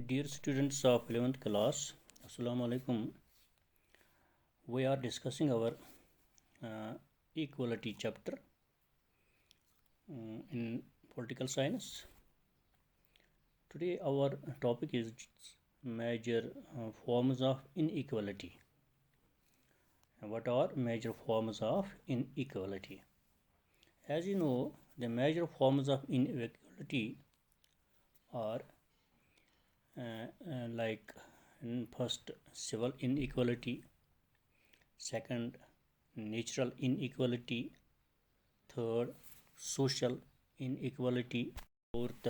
Dear students of 11th class, Assalamu alaikum. We are discussing our equality chapter in political science. Today our topic is major forms of inequality. What are major forms of inequality? As you know, the major forms of inequality are like first civil inequality, second natural inequality, third social inequality, fourth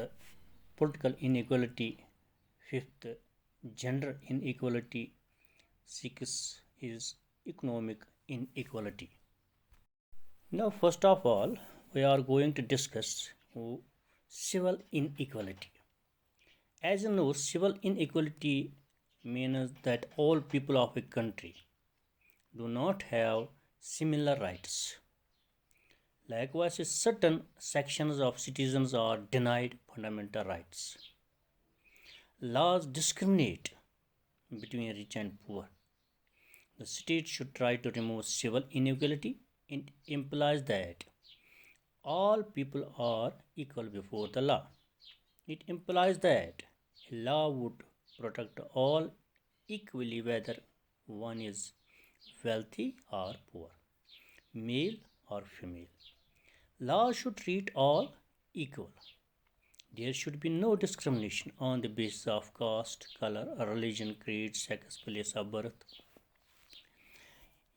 political inequality, fifth gender inequality, sixth is economic inequality. Now first of all we are going to discuss civil inequality. As you know, civil inequality means that all people of a country do not have similar rights. Likewise, certain sections of citizens are denied fundamental rights. Laws discriminate between rich and poor. The state should try to remove civil inequality. It implies that all people are equal before the law. It implies that a law would protect all equally, whether one is wealthy or poor, male or female. Law should treat all equal. There should be no discrimination on the basis of caste, color, religion, creed, sex, place of birth.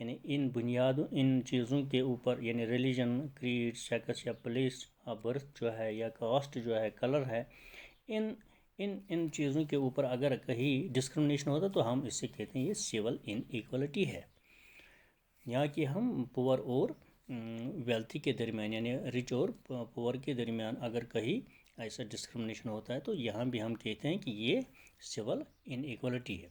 یعنی ان چیزوں کے اوپر، یعنی religion, کریڈ، sex یا place of birth جو ہے، یا cost جو ہے، کلر ہے، ان چیزوں کے اوپر اگر کہیں ڈسکرمنیشن ہوتا تو ہم اس سے کہتے ہیں یہ سول ان ایکولیٹی ہے. یہاں کہ ہم پور اور ویلتھی کے درمیان، یعنی رچ اور پور کے درمیان اگر کہیں ایسا ڈسکرمنیشن ہوتا ہے تو یہاں بھی ہم کہتے ہیں کہ یہ سول ان ایکولیٹی ہے.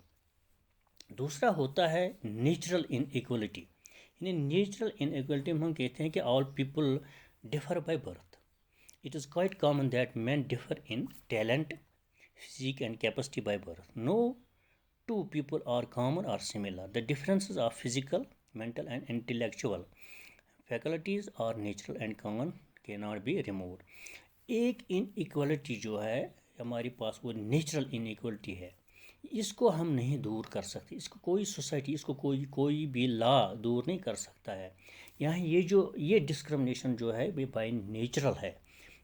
دوسرا ہوتا ہے نیچرل ان ایکولیٹی. یعنی نیچرل ان ایکولیٹی میں ہم کہتے ہیں کہ all people differ by birth. It is quite common that men differ in talent, physique and capacity by birth. No two people are common or similar. The differences of physical, mental and intellectual faculties are natural and common, cannot be removed. ایک ان equality جو ہے ہمارے پاس وہ natural in equality ہے، اس کو ہم نہیں دور کر سکتے. اس کو کوئی سوسائٹی، اس کو کوئی بھی لا دور نہیں کر سکتا ہے. یہاں یہ ڈسکرمنیشن جو ہے یہ بائی نیچرل ہے.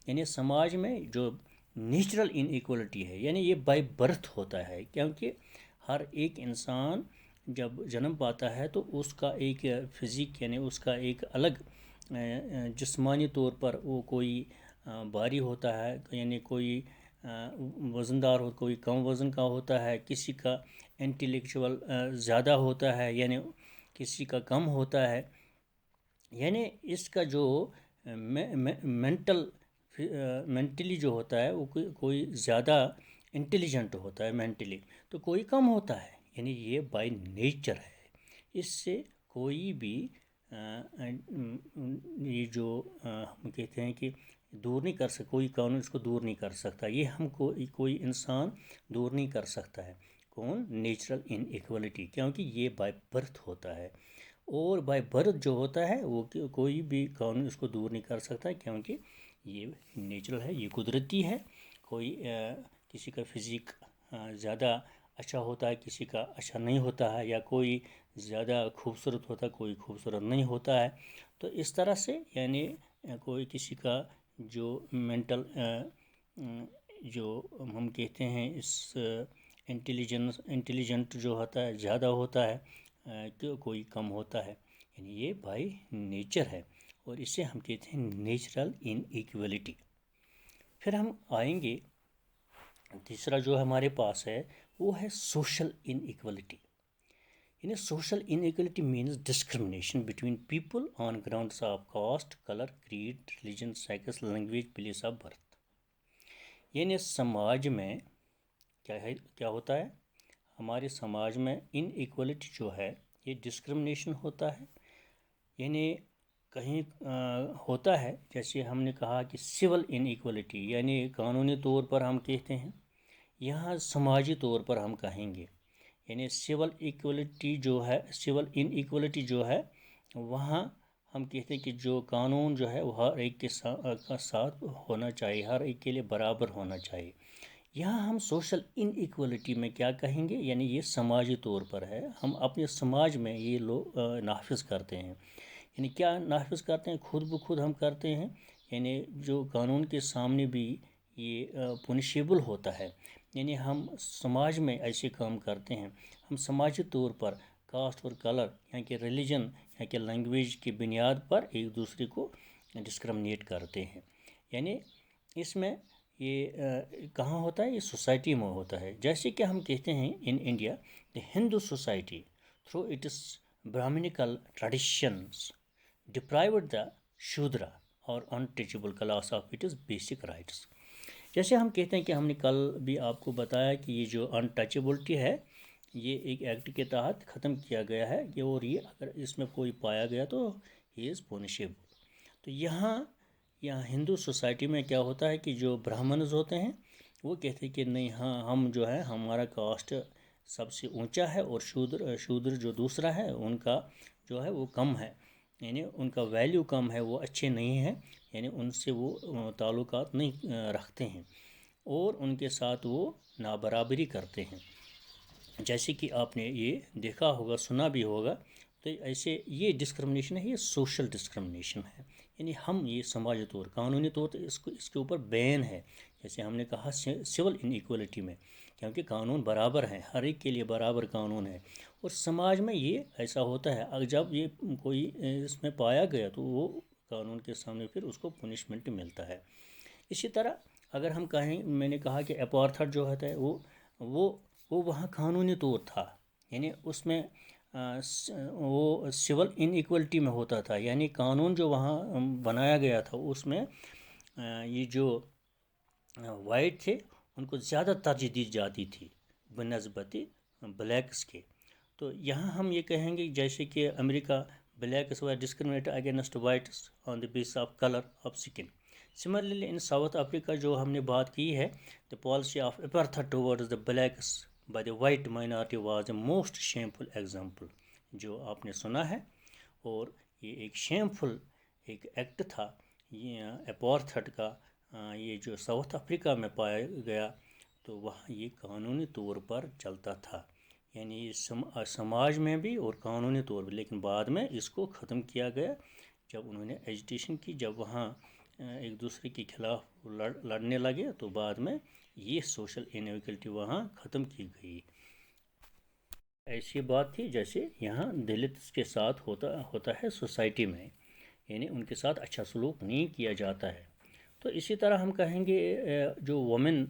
یعنی سماج میں جو نیچرل ان ایکولیٹی ہے، یعنی یہ بائی برتھ ہوتا ہے، کیونکہ ہر ایک انسان جب جنم پاتا ہے تو اس کا ایک فزیک، یعنی اس کا ایک الگ جسمانی طور پر وہ کوئی بھاری ہوتا ہے، یعنی کوئی وزن دار ہو، کوئی کم وزن کا ہوتا ہے، کسی کا انٹلیکچول زیادہ ہوتا ہے، یعنی کسی کا کم ہوتا ہے. یعنی اس کا جو مینٹلی جو ہوتا ہے وہ کوئی زیادہ انٹیلیجنٹ ہوتا ہے مینٹلی، تو کوئی کم ہوتا ہے. یعنی یہ بائی نیچر ہے. اس سے کوئی بھی یہ جو ہم کہتے ہیں کہ دور نہیں کر سکتا، کوئی قانون اس کو دور نہیں کر سکتا. یہ ہم کو کوئی انسان دور نہیں کر سکتا ہے. کون؟ نیچرل ان ایکولیٹی، کیونکہ یہ بائی برتھ ہوتا ہے. اور بائی برتھ جو ہوتا ہے وہ کوئی بھی قانون اس کو دور نہیں کر سکتا، کیونکہ یہ نیچرل ہے، یہ قدرتی ہے. کوئی کسی کا فزیک زیادہ اچھا ہوتا ہے، کسی کا اچھا نہیں ہوتا ہے، یا کوئی زیادہ خوبصورت ہوتا ہے، کوئی خوبصورت نہیں ہوتا ہے. تو اس طرح سے یعنی کوئی کسی کا جو مینٹل جو ہم کہتے ہیں اس انٹیلیجنٹ جو ہوتا ہے زیادہ ہوتا ہے، کہ کوئی کم ہوتا ہے. یعنی یہ بائی نیچر ہے، اور اسے ہم کہتے ہیں نیچرل ان ایکولیٹی. پھر ہم آئیں گے تیسرا جو ہمارے پاس ہے وہ ہے سوشل ان ایکولیٹی. یعنی social inequality means discrimination between people on grounds of caste, colour, creed, religion, sex, language, place of birth. یعنی سماج میں کیا ہوتا ہے؟ ہمارے سماج میں ان ایکولیٹی جو ہے یہ ڈسکرمنیشن ہوتا ہے. یعنی کہیں ہوتا ہے، جیسے ہم نے کہا کہ سول ان ایکولیٹی، یعنی قانونی طور پر ہم کہتے ہیں، یہاں سماجی طور پر ہم کہیں گے. یعنی سول ایکولیٹی جو ہے، سول ان ایکولیٹی جو ہے، وہاں ہم کہتے ہیں کہ جو قانون جو ہے وہ ہر ایک کے ساتھ ہونا چاہیے، ہر ایک کے لیے برابر ہونا چاہیے. یہاں ہم سوشل ان ایکولیٹی میں کیا کہیں گے؟ یعنی یہ سماجی طور پر ہے، ہم اپنے سماج میں یہ لوگ نافذ کرتے ہیں. یعنی کیا نافذ کرتے ہیں؟ خود بخود ہم کرتے ہیں. یعنی جو قانون کے سامنے بھی یہ پنشیبل ہوتا ہے. یعنی ہم سماج میں ایسے کام کرتے ہیں، ہم سماجی طور پر کاسٹ اور کلر، یہاں کے ریلیجن، یہاں کے لینگویج کی بنیاد پر ایک دوسرے کو ڈسکرمنیٹ کرتے ہیں. یعنی اس میں یہ کہاں ہوتا ہے؟ یہ سوسائٹی میں ہوتا ہے. جیسے کہ ہم کہتے ہیں in India the Hindu society through its brahminical traditions deprived the Shudra اور untouchable class of its basic rights. جیسے ہم کہتے ہیں کہ ہم نے کل بھی آپ کو بتایا کہ یہ جو انٹچبلٹی ہے یہ ایک ایکٹ کے تحت ختم کیا گیا ہے، اور یہ اگر اس میں کوئی پایا گیا تو ہی از پونشیبل. تو یہاں ہندو سوسائٹی میں کیا ہوتا ہے کہ جو برہمنز ہوتے ہیں وہ کہتے ہیں کہ نہیں، ہاں ہم جو ہے ہمارا کاسٹ سب سے اونچا ہے، اور شودر جو دوسرا ہے ان کا جو ہے وہ کم ہے، یعنی ان کا ویلیو کم ہے، وہ اچھے نہیں ہیں، یعنی ان سے وہ تعلقات نہیں رکھتے ہیں، اور ان کے ساتھ وہ نابرابری کرتے ہیں. جیسے کہ آپ نے یہ دیکھا ہوگا، سنا بھی ہوگا، تو ایسے یہ ڈسکرمنیشن ہے، یہ سوشل ڈسکرمنیشن ہے، یعنی ہم یہ سماجی طور قانونی طور اس کے اوپر بین ہے، جیسے ہم نے کہا سول ان ایکولیٹی میں، کیونکہ قانون برابر ہیں، ہر ایک کے لیے برابر قانون ہے، اور سماج میں یہ ایسا ہوتا ہے اگر جب یہ کوئی اس میں پایا گیا تو وہ قانون کے سامنے پھر اس کو پنشمنٹ ملتا ہے۔ اسی طرح اگر ہم کہیں، میں نے کہا کہ اپارتھائڈ جو ہوتا ہے وہ وہاں قانونی طور تھا، یعنی اس میں وہ سول ان ایکولٹی میں ہوتا تھا، یعنی قانون جو وہاں بنایا گیا تھا اس میں یہ جو وائٹ تھے ان کو زیادہ ترجیح دی جاتی تھی بنسبت بلیکس کے۔ تو یہاں ہم یہ کہیں گے جیسے کہ امریکہ، blacks were discriminated against whites on the basis of color of skin. Similarly, in South Africa جو ہم نے بات کی ہے، the policy of apartheid towards the blacks by the white minority was the most shameful example. جو آپ نے سنا ہے، اور یہ ایک شیمفل ایک ایکٹ تھا یہ اپارتھائڈ کا، یہ جو ساؤتھ افریقہ میں پایا گیا، تو وہاں یہ قانونی طور پر چلتا تھا، یعنی سماج میں بھی اور قانونی طور پر، لیکن بعد میں اس کو ختم کیا گیا جب انہوں نے ایجوٹیشن کی، جب وہاں ایک دوسرے کے خلاف لڑنے لگے تو بعد میں یہ سوشل انیکوالٹی وہاں ختم کی گئی۔ ایسی بات تھی جیسے یہاں دلتس کے ساتھ ہوتا ہے سوسائٹی میں، یعنی ان کے ساتھ اچھا سلوک نہیں کیا جاتا ہے۔ تو اسی طرح ہم کہیں گے جو women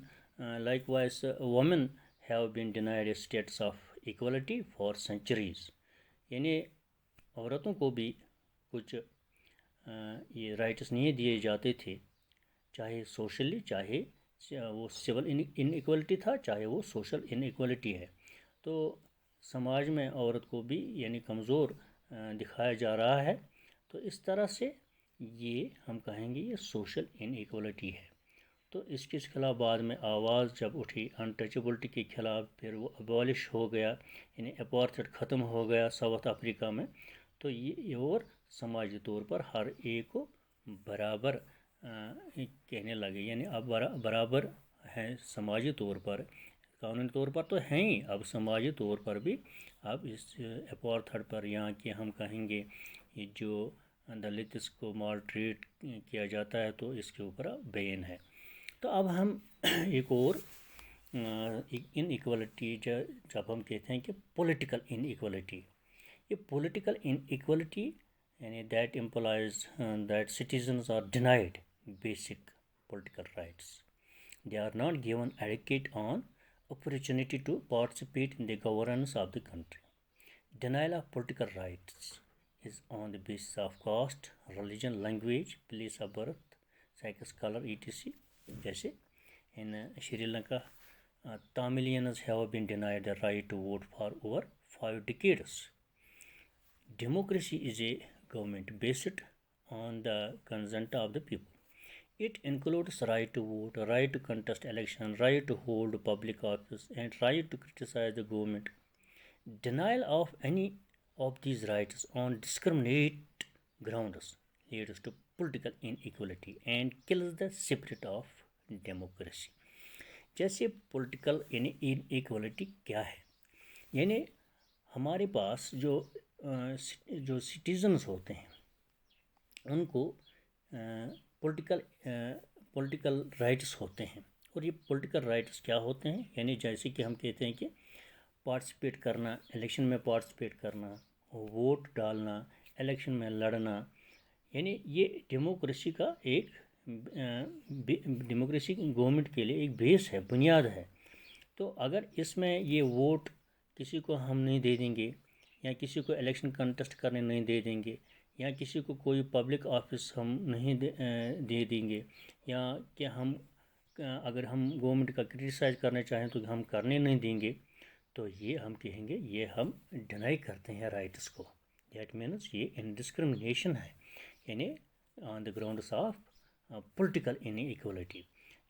likewise women have been denied a status of equality for centuries, یعنی عورتوں کو بھی کچھ یہ رائٹس نہیں دیے جاتے تھے، چاہے سوشلی، چاہے وہ سول ان ایکوالٹی تھا، چاہے وہ سوشل ان ایکوالٹی ہے۔ تو سماج میں عورت کو بھی یعنی کمزور دکھایا جا رہا ہے، تو اس طرح سے یہ ہم کہیں گے یہ سوشل ان ایکوالٹی ہے۔ تو اس کے خلاف بعد میں آواز جب اٹھی انٹچیبلٹی کے خلاف، پھر وہ ابالش ہو گیا، یعنی اپارتھائڈ ختم ہو گیا ساؤتھ افریقہ میں، تو یہ اور سماجی طور پر ہر ایک کو برابر کہنے لگے، یعنی اب برابر ہیں سماجی طور پر، قانونی طور پر تو ہیں ہی، اب سماجی طور پر بھی اب اس اپارتھائڈ پر یہاں کہ ہم کہیں گے یہ جو دلتس کو مال ٹریٹ کیا جاتا ہے تو اس کے اوپر بین ہے۔ تو اب ہم ایک اور ان ایکوالٹی جب ہم کہتے ہیں کہ پولیٹیکل ان ایکوالٹی، یہ پولیٹیکل ان ایکوالٹی یعنی that implies that citizens are denied basic political rights. They are not given adequate opportunity to participate in the governance of the country. Denial of political rights is on the basis of caste, religion, language, place of birth, sex, color, etc. جیسے in Sri Lanka, Tamilians have been denied the right to vote for over 5 decades. Democracy is a government based on the consent of the people. It includes right to vote, right to contest election, right to hold public office, and right to criticize the government. Denial of any of these rights on discriminate grounds leads to political inequality and kills the spirit of democracy. جیسے political inequality کیا ہے، یعنی ہمارے پاس جو citizens ہوتے ہیں ان کو political rights ہوتے ہیں، اور یہ پولیٹیکل رائٹس کیا ہوتے ہیں، یعنی جیسے کہ ہم کہتے ہیں کہ پارٹیسپیٹ کرنا، الیکشن میں پارٹیسپیٹ کرنا، ووٹ ڈالنا، الیکشن میں لڑنا، یعنی یہ ڈیموکریسی کا ایک ڈیموکریسی گورنمنٹ کے لیے ایک بیس ہے، بنیاد ہے۔ تو اگر اس میں یہ ووٹ کسی کو ہم نہیں دے دیں گے، یا کسی کو الیکشن کنٹیسٹ کرنے نہیں دے دیں گے، یا کسی کو کوئی پبلک آفس ہم نہیں دے دیں گے، یا کہ ہم اگر ہم گورنمنٹ کا کرٹیسائز کرنا چاہیں تو ہم کرنے نہیں دیں گے، تو یہ ہم کہیں گے یہ ہم ڈینائی کرتے ہیں رائٹس کو، دیٹ مینس یہ انڈسکرمنیشن ہے، یعنی آن دا گراؤنڈس آف پولیٹیکل انیکوالٹی۔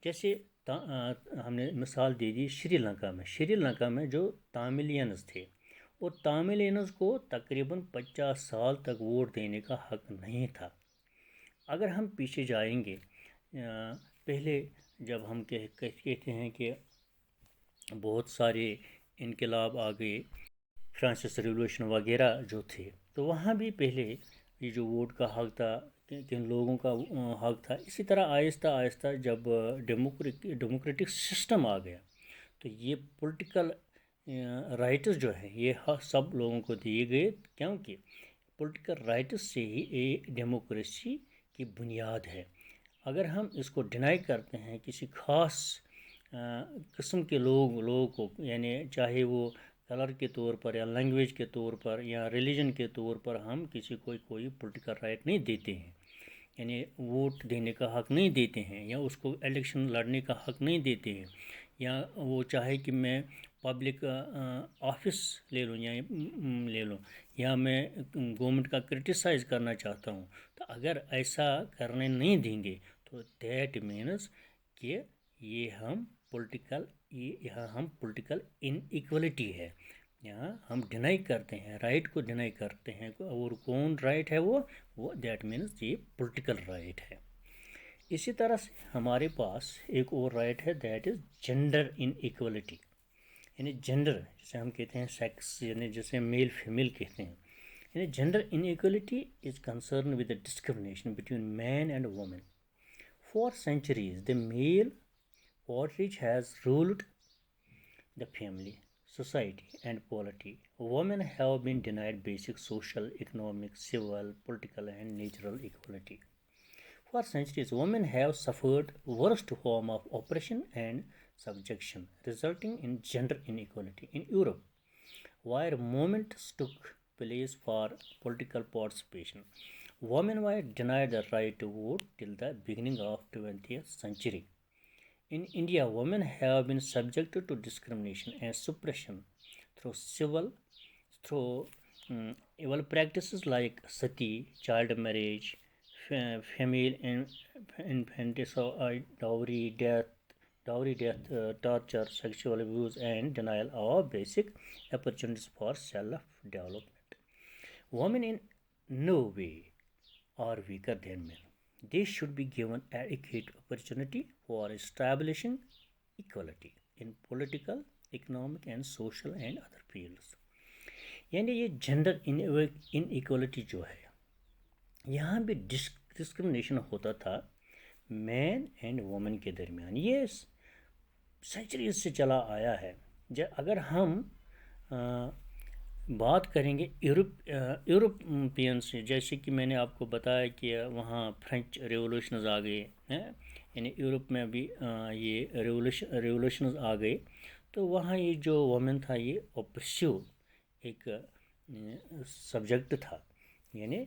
جیسے ہم نے مثال دے دی سری لنکا میں جو تاملینز تھے، اور تاملینز کو تقریباً 50 سال تک ووٹ دینے کا حق نہیں تھا۔ اگر ہم پیچھے جائیں گے، پہلے جب ہم کہتے ہیں کہ بہت سارے انقلاب آ گئے، فرانسس ریولوشن وغیرہ جو تھے، تو وہاں بھی پہلے یہ جو ووٹ کا حق تھا کن لوگوں کا حق تھا. اسی طرح آہستہ آہستہ جب ڈیموکریٹک سسٹم آ گیا تو یہ پولیٹیکل رائٹس جو ہے یہ سب لوگوں کو دیے گئے، کیونکہ پولیٹیکل رائٹس سے ہی ایک ڈیموکریسی کی بنیاد ہے. اگر ہم اس کو ڈینائی کرتے ہیں کسی خاص قسم کے لوگوں کو، یعنی چاہے وہ کلر کے طور پر یا لینگویج کے طور پر یا ریلیجن کے طور پر، ہم کسی کو کوئی پولیٹیکل رائٹ نہیں دیتے ہیں، یعنی ووٹ دینے کا حق نہیں دیتے ہیں، یا اس کو الیکشن لڑنے کا حق نہیں دیتے ہیں، یا وہ چاہے کہ میں پبلک آفس لے لوں یا میں گورنمنٹ کا کرٹیسائز کرنا چاہتا ہوں، تو اگر ایسا کرنے نہیں دیں گے تو دیٹ مینس کہ یہاں ہم پولیٹیکل ان ایکولیٹی ہے، یہاں ہم ڈینائی کرتے ہیں، رائٹ کو ڈینائی کرتے ہیں. اور کون رائٹ ہے وہ دیٹ مینس یہ پولیٹیکل رائٹ ہے. اسی طرح سے ہمارے پاس ایک اور رائٹ ہے، that is gender inequality. یعنی جینڈر جسے ہم کہتے ہیں سیکس، یعنی جسے میل فیمیل کہتے ہیں، یعنی gender inequality is concern with the discrimination between men and women. For centuries the male portrayal has ruled the family, society and polity. Women have been denied basic social, economic, civil, political and natural equality. For centuries, women have suffered worst form of oppression and subjection, resulting in gender inequality. In Europe, where movements took place for political participation, women were denied the right to vote till the beginning of 20th century. In India, women have been subjected to discrimination and suppression through evil practices like sati, child marriage, female infanticide, dowry death, torture, sexual abuse, and denial of basic opportunities for self-development. Women in no way are weaker than men. They should be given adequate opportunity for establishing equality in political, economic and social and other fields. یعنی یہ gender ان equality جو ہے، یہاں بھی discrimination ہوتا تھا مین and women کے درمیان، یہ سینچریز سے چلا آیا ہے. اگر ہم بات کریں گے یورپین سے، جیسے کہ میں نے آپ کو بتایا کہ وہاں فرینچ ریولوشنز آ گئے ہیں، یعنی یورپ میں بھی یہ ریولوشنز آ گئے، تو وہاں یہ جو وومن تھا یہ اوپریسو ایک سبجیکٹ تھا. یعنی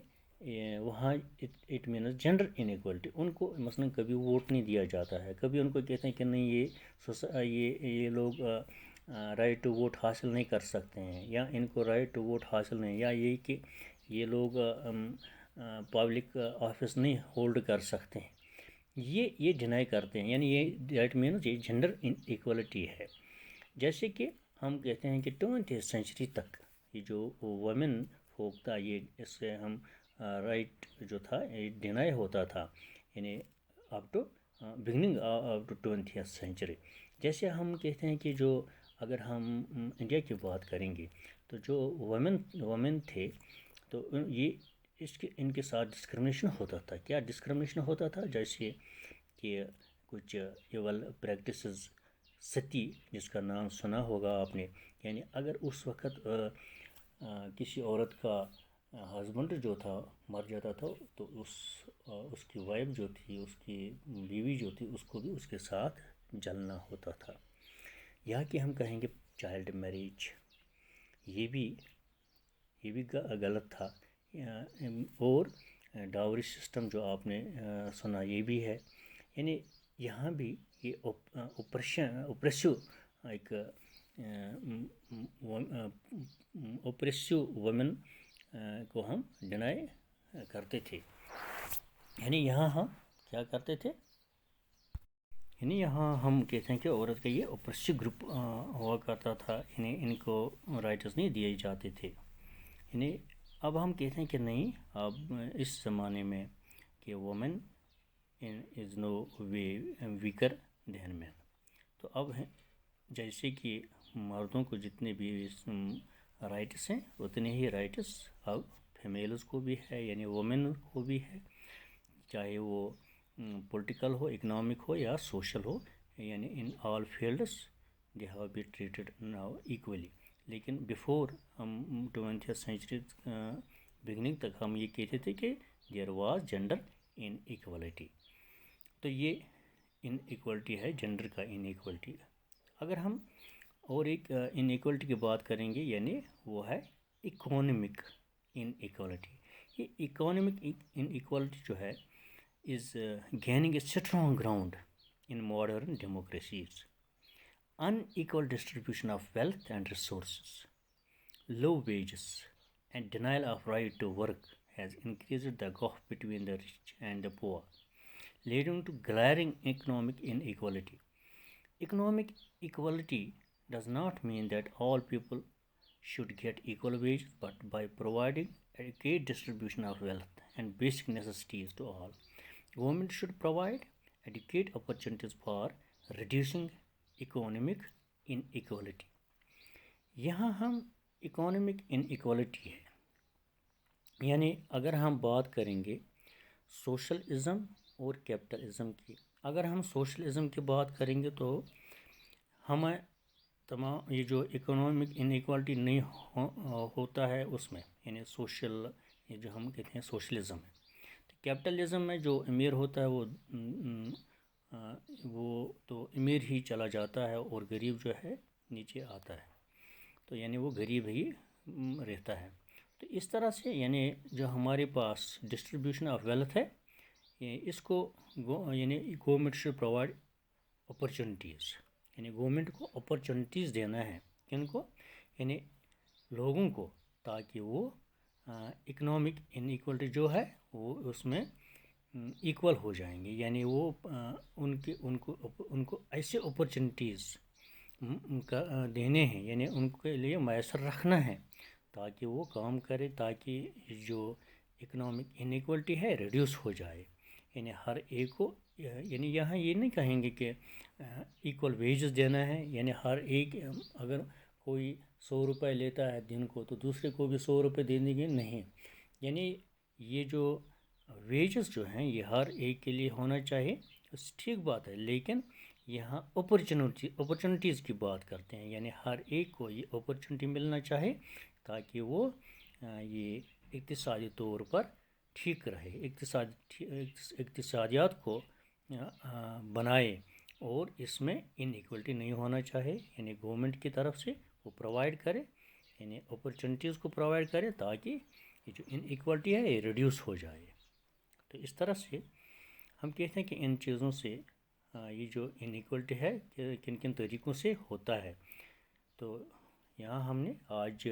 وہاں اٹ مینس جینڈر انیکوالٹی. ان کو مثلا کبھی ووٹ نہیں دیا جاتا ہے، کبھی ان کو کہتے ہیں کہ نہیں یہ لوگ رائٹ ٹو ووٹ حاصل نہیں کر سکتے ہیں، یا ان کو رائٹ ٹو ووٹ حاصل نہیں، یا یہ کہ یہ لوگ پبلک آفس نہیں ہولڈ کر سکتے ہیں، یہ ڈینائی کرتے ہیں. یعنی یہ دیٹ مینس یہ جینڈر ان ایکولیٹی ہے. جیسے کہ ہم کہتے ہیں کہ 20th سینچری تک یہ جو وومن فوک تھا، یہ اس سے ہم رائٹ جو تھا یہ ڈینائی ہوتا تھا، یعنی up to beginning up to 20th century. جیسے ہم کہتے ہیں کہ جو اگر ہم انڈیا کی بات کریں گے تو جو وومن تھے تو یہ ان کے ساتھ ڈسکرمنیشن ہوتا تھا. کیا ڈسکرمنیشن ہوتا تھا؟ جیسے کہ کچھ ایول پریکٹسز، ستی جس کا نام سنا ہوگا آپ نے، یعنی اگر اس وقت کسی عورت کا ہسبینڈ جو تھا مر جاتا تھا تو اس کی وائف جو تھی، اس کی بیوی جو تھی، اس کو بھی اس کے ساتھ جلنا ہوتا تھا. یا کہ ہم کہیں گے چائلڈ میریج، یہ بھی غلط تھا. اور ڈاوری سسٹم جو آپ نے سنا یہ بھی ہے. یعنی یہاں بھی یہ اوپریسو ایک اوپریسو وومن کو ہم ڈینائی کرتے تھے. یعنی یہاں ہم کیا کرتے تھے، یعنی یہاں ہم کہتے ہیں کہ عورت کا یہ اوپریسو گروپ ہوا کرتا تھا، یعنی ان کو رائٹس نہیں دیے جاتے تھے. یعنی اب ہم کہتے ہیں کہ نہیں، اب اس زمانے میں کہ woman is know way weaker دین مین. تو اب جیسے کہ مردوں کو جتنے بھی رائٹس ہیں اتنے ہی رائٹس اب فیمیلز کو بھی ہے یعنی وومن کو بھی ہے، چاہے وہ پولیٹیکل ہو، اکنامک ہو یا سوشل ہو، یعنی in all fields they have be treated now equally. لیکن بیفور ہم 20th سینچری بگننگ تک ہم یہ کہتے تھے کہ there was gender in equality. تو یہ ان ایکوالٹی ہے، جینڈر کا ان ایکوالٹی. اگر ہم اور ایک ان ایکوالٹی کی بات کریں گے یعنی وہ ہے اکانومک ان ایکوالٹی. یہ اکانومک ان ایکوالٹی جو ہے is gaining a strong ground in modern democracies. Unequal distribution of wealth and resources, low wages, and denial of right to work has increased the gap between the rich and the poor, leading to glaring economic inequality. Economic equality does not mean that all people should get equal wages, but by providing adequate distribution of wealth and basic necessities to all, government should provide adequate opportunities for reducing economic inequality. یہاں ہم economic ان equality ہے، یعنی اگر ہم بات کریں گے socialism اور کیپٹلزم کی. اگر ہم سوشلزم کی بات کریں گے تو ہمیں تمام یہ جو اکنامک ان ایکوالٹی نہیں ہوتا ہے اس میں، یعنی سوشل، یہ جو ہم کہتے ہیں سوشلزم ہے. کیپٹلزم میں جو امیر ہوتا ہے وہ تو امیر ہی چلا جاتا ہے اور غریب جو ہے نیچے آتا ہے، تو یعنی وہ غریب ہی رہتا ہے. تو اس طرح سے یعنی جو ہمارے پاس ڈسٹریبیوشن آف ویلتھ ہے، اس کو یعنی گورنمنٹ شوڈ پرووائڈ اپرچونیٹیز، یعنی گورنمنٹ کو اپرچونیٹیز دینا ہے کن کو، یعنی لوگوں کو، تاکہ وہ اکنامک ان ایکوالٹی جو ہے وہ اس میں ایکول ہو جائیں گے. یعنی وہ ان کو ایسے اپرچونیٹیز دینے ہیں، یعنی ان کے لیے میسر رکھنا ہے تاکہ وہ کام کرے، تاکہ جو اکنامک ان ایکوالٹی ہے ریڈیوس ہو جائے. یعنی ہر ایک کو، یعنی یہاں یہ نہیں کہیں گے کہ ایکول ویجز دینا ہے، یعنی ہر ایک اگر کوئی 100 روپے لیتا ہے دن کو تو دوسرے کو بھی 100 روپے دینے کے نہیں. یعنی یہ جو ویجز جو ہیں یہ ہر ایک کے لیے ہونا چاہیے، ٹھیک بات ہے، لیکن یہاں اپرچونیٹیز کی بات کرتے ہیں، یعنی ہر ایک کو یہ اپرچونیٹی ملنا چاہے تاکہ وہ یہ اقتصادی طور پر ٹھیک رہے، اقتصادیات کو بنائے اور اس میں ان ایکوالٹی نہیں ہونا چاہے. یعنی گورنمنٹ کی طرف سے وہ پرووائڈ کرے، یعنی اپرچونیٹیز کو پرووائڈ کرے تاکہ یہ جو ان ایکوالٹی ہے یہ ریڈیوس ہو جائے. تو اس طرح سے ہم کہتے ہیں کہ ان چیزوں سے یہ جو ان ایکوالٹی ہے کن کن طریقوں سے ہوتا ہے. تو یہاں ہم نے آج